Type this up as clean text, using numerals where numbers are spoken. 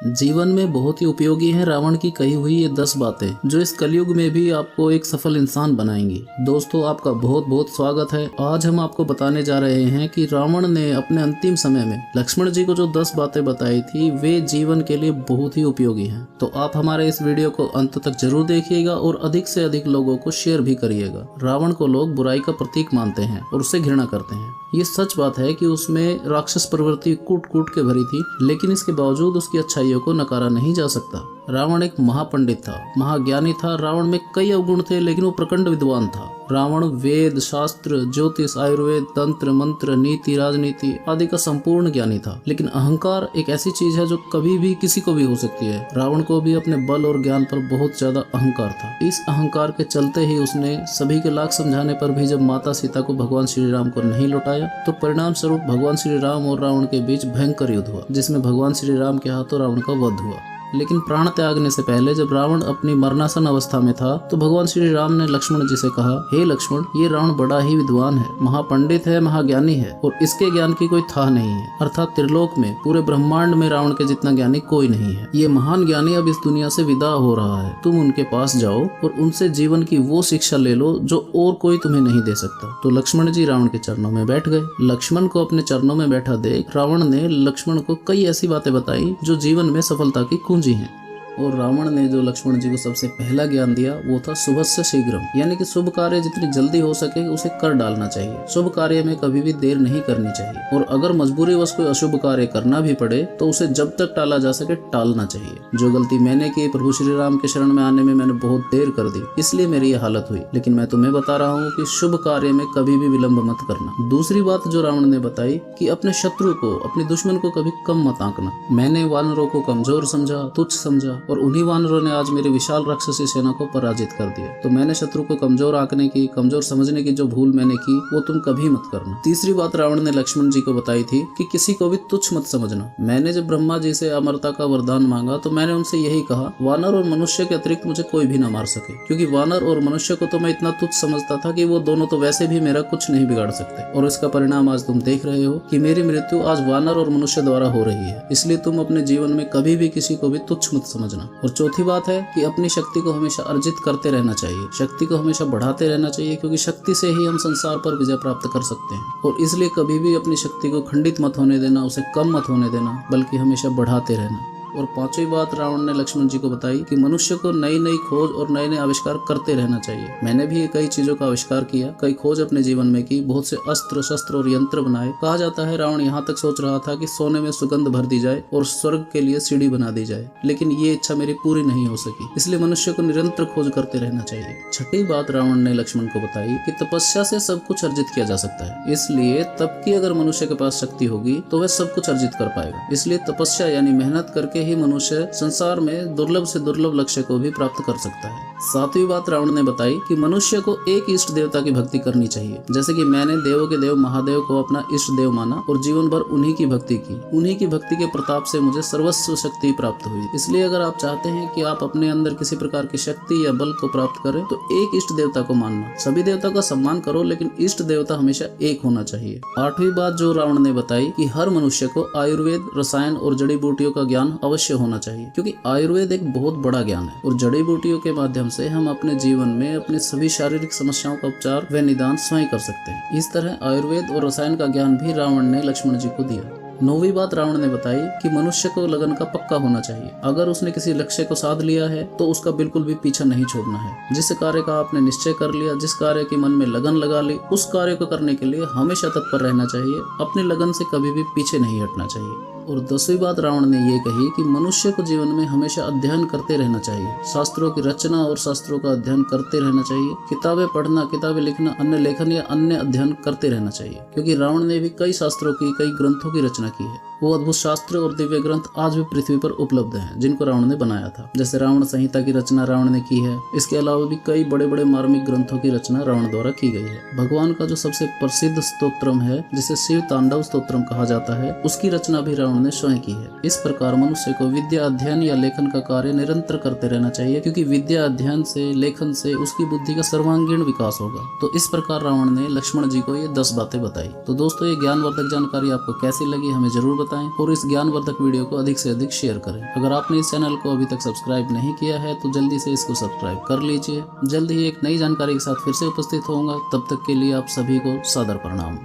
जीवन में बहुत ही उपयोगी है रावण की कही हुई ये 10 बातें जो इस कलयुग में भी आपको एक सफल इंसान बनाएंगी। दोस्तों, आपका बहुत बहुत स्वागत है। आज हम आपको बताने जा रहे हैं कि रावण ने अपने अंतिम समय में लक्ष्मण जी को जो 10 बातें बताई थी वे जीवन के लिए बहुत ही उपयोगी हैं। तो आप हमारे इस वीडियो को अंत तक जरूर देखिएगा और अधिक से अधिक लोगों को शेयर भी करिएगा। रावण को लोग बुराई का प्रतीक मानते हैं और उसे घृणा करते हैं। ये सच बात है कि उसमें राक्षस प्रवृत्ति कूट कूट के भरी थी, लेकिन इसके बावजूद उसकी अच्छाइयों को नकारा नहीं जा सकता। रावण एक महापंडित था, महाज्ञानी था। रावण में कई अवगुण थे, लेकिन वो प्रचंड विद्वान था। रावण वेद, शास्त्र, ज्योतिष, आयुर्वेद, तंत्र, मंत्र, नीति, राजनीति आदि का संपूर्ण ज्ञानी था। लेकिन अहंकार एक ऐसी चीज है जो कभी भी किसी को भी हो सकती है। रावण को भी अपने बल और ज्ञान पर बहुत ज्यादा अहंकार था। इस अहंकार के चलते ही उसने सभी के लाख समझाने पर भी जब माता सीता को भगवान श्री राम को नहीं लौटाया, तो परिणाम स्वरूप भगवान श्री राम और रावण के बीच भयंकर युद्ध हुआ, जिसमें भगवान श्री राम के हाथों रावण का वध हुआ। लेकिन प्राण त्यागने से पहले जब रावण अपनी मरणासन अवस्था में था, तो भगवान श्री राम ने लक्ष्मण जी से कहा, हे लक्ष्मण, ये रावण बड़ा ही विद्वान है, महापंडित है, महाज्ञानी है और इसके ज्ञान की कोई था नहीं है। अर्थात त्रिलोक में, पूरे ब्रह्मांड में रावण के जितना ज्ञानी कोई नहीं है। ये महान ज्ञानी अब इस दुनिया से विदा हो रहा है। तुम उनके पास जाओ और उनसे जीवन की वो शिक्षा ले लो जो और कोई तुम्हें नहीं दे सकता। तो लक्ष्मण जी रावण के चरणों में बैठ गए। लक्ष्मण को अपने चरणों में बैठा देख रावण ने लक्ष्मण को कई ऐसी बातें बताई जो जीवन में सफलता की कुंजी हैं। और रावण ने जो लक्ष्मण जी को सबसे पहला ज्ञान दिया वो था शुभस्य शीघ्रम, यानी कि शुभ कार्य जितनी जल्दी हो सके उसे कर डालना चाहिए। शुभ कार्य में कभी भी देर नहीं करनी चाहिए और अगर मजबूरीवश कोई अशुभ कार्य करना भी पड़े तो उसे जब तक टाला जा सके टालना चाहिए। जो गलती मैंने की, प्रभु श्री राम के शरण में आने में मैंने बहुत देर कर दी, इसलिए मेरी ये हालत हुई। लेकिन मैं तुम्हें बता रहा हूँ कि शुभ कार्य में कभी भी विलम्ब मत करना। दूसरी बात जो रावण ने बताई कि अपने शत्रु को, अपने दुश्मन को कभी कम मत आंकना। मैंने वानरों को कमजोर समझा, तुच्छ समझा और उन्हीं वानरों ने आज मेरी विशाल राक्षसी सेना को पराजित कर दिया। तो मैंने शत्रु को कमजोर आंकने की, कमजोर समझने की जो भूल मैंने की वो तुम कभी मत करना। तीसरी बात रावण ने लक्ष्मण जी को बताई थी कि किसी को भी तुच्छ मत समझना। मैंने जब ब्रह्मा जी से अमरता का वरदान मांगा तो मैंने उनसे यही कहा, वानर और मनुष्य के अतिरिक्त मुझे कोई भी न मार सके, क्योंकि वानर और मनुष्य को तो मैं इतना तुच्छ समझता था कि वो दोनों तो वैसे भी मेरा कुछ नहीं बिगाड़ सकते। और इसका परिणाम आज तुम देख रहे हो कि मेरी मृत्यु आज वानर और मनुष्य द्वारा हो रही है। इसलिए तुम अपने जीवन में कभी भी किसी को भी तुच्छ मत समझना। और चौथी बात है कि अपनी शक्ति को हमेशा अर्जित करते रहना चाहिए, शक्ति को हमेशा बढ़ाते रहना चाहिए, क्योंकि शक्ति से ही हम संसार पर विजय प्राप्त कर सकते हैं। और इसलिए कभी भी अपनी शक्ति को खंडित मत होने देना, उसे कम मत होने देना, बल्कि हमेशा बढ़ाते रहना। और पांचवी बात रावण ने लक्ष्मण जी को बताई कि मनुष्य को नई नई खोज और नए नए आविष्कार करते रहना चाहिए। मैंने भी कई चीजों का आविष्कार किया, कई खोज अपने जीवन में की, बहुत से अस्त्र शस्त्र और यंत्र बनाए। कहा जाता है रावण यहाँ तक सोच रहा था कि सोने में सुगंध भर दी जाए और स्वर्ग के लिए सीढ़ी बना दी जाए, लेकिन ये इच्छा मेरी पूरी नहीं हो सकी। इसलिए मनुष्य को निरंतर खोज करते रहना चाहिए। छठी बात रावण ने लक्ष्मण को बताई कि तपस्या से सब कुछ अर्जित किया जा सकता है। इसलिए तब की अगर मनुष्य के पास शक्ति होगी तो वह सब कुछ अर्जित कर पाएगा। इसलिए तपस्या यानी मेहनत करके ही मनुष्य संसार में दुर्लभ से दुर्लभ लक्ष्य को भी प्राप्त कर सकता है। सातवीं बात रावण ने बताई कि मनुष्य को एक इष्ट देवता की भक्ति करनी चाहिए। जैसे कि मैंने देवों के देव महादेव को अपना इष्ट देव माना और जीवन भर उन्हीं की भक्ति की। उन्हीं की भक्ति के प्रताप से मुझे सर्वस्व शक्ति प्राप्त हुई। इसलिए अगर आप चाहते हैं कि आप अपने अंदर किसी प्रकार की शक्ति या बल को प्राप्त करें तो एक इष्ट देवता को मानना। सभी देवता का सम्मान करो, लेकिन इष्ट देवता हमेशा एक होना चाहिए। आठवीं बात जो रावण ने बताई कि हर मनुष्य को आयुर्वेद, रसायन और जड़ी बूटियों का ज्ञान अवश्य होना चाहिए, क्योंकि आयुर्वेद एक बहुत बड़ा ज्ञान है और जड़ी बूटियों के माध्यम से हम अपने जीवन में अपनी सभी शारीरिक समस्याओं का उपचार व निदान स्वयं कर सकते हैं। इस तरह आयुर्वेद और रसायन का ज्ञान भी रावण ने लक्ष्मण जी को दिया। नौवीं बात रावण ने बताई कि मनुष्य को लगन का पक्का होना चाहिए। अगर उसने किसी लक्ष्य को साध लिया है तो उसका बिल्कुल भी पीछा नहीं छोड़ना है। जिस कार्य का आपने निश्चय कर लिया, जिस कार्य की मन में लगन लगा ली, उस कार्य को करने के लिए हमेशा तत्पर रहना चाहिए। अपनी लगन से कभी भी पीछे नहीं हटना चाहिए। और 10वीं बात रावण ने ये कही कि मनुष्य को जीवन में हमेशा अध्ययन करते रहना चाहिए। शास्त्रों की रचना और शास्त्रों का अध्ययन करते रहना चाहिए। किताबें पढ़ना, किताबें लिखना, अन्य लेखन या अन्य अध्ययन करते रहना चाहिए, क्योंकि रावण ने भी कई शास्त्रों की, कई ग्रंथों की रचना की है। वो अद्भुत शास्त्र और दिव्य ग्रंथ आज भी पृथ्वी पर उपलब्ध हैं, जिनको रावण ने बनाया था। जैसे रावण संहिता की रचना रावण ने की है। इसके अलावा भी कई बड़े बड़े मार्मिक ग्रंथों की रचना रावण द्वारा की गई है। भगवान का जो सबसे प्रसिद्ध स्तोत्रम है, जिसे शिव तांडव स्तोत्रम कहा जाता है, उसकी रचना भी रावण ने स्वयं की है। इस प्रकार मनुष्य को विद्या अध्ययन या लेखन का कार्य निरंतर करते रहना चाहिए, क्योंकि विद्या अध्ययन से, लेखन से उसकी बुद्धि का सर्वांगीण विकास होगा। तो इस प्रकार रावण ने लक्ष्मण जी को ये 10 बातें बताई। तो दोस्तों, ये ज्ञानवर्धक जानकारी आपको कैसी लगी हमें जरूर बताइए। बताएं और इस ज्ञानवर्धक वीडियो को अधिक से अधिक शेयर करें। अगर आपने इस चैनल को अभी तक सब्सक्राइब नहीं किया है तो जल्दी से इसको सब्सक्राइब कर लीजिए। जल्द ही एक नई जानकारी के साथ फिर से उपस्थित होऊंगा। तब तक के लिए आप सभी को सादर प्रणाम।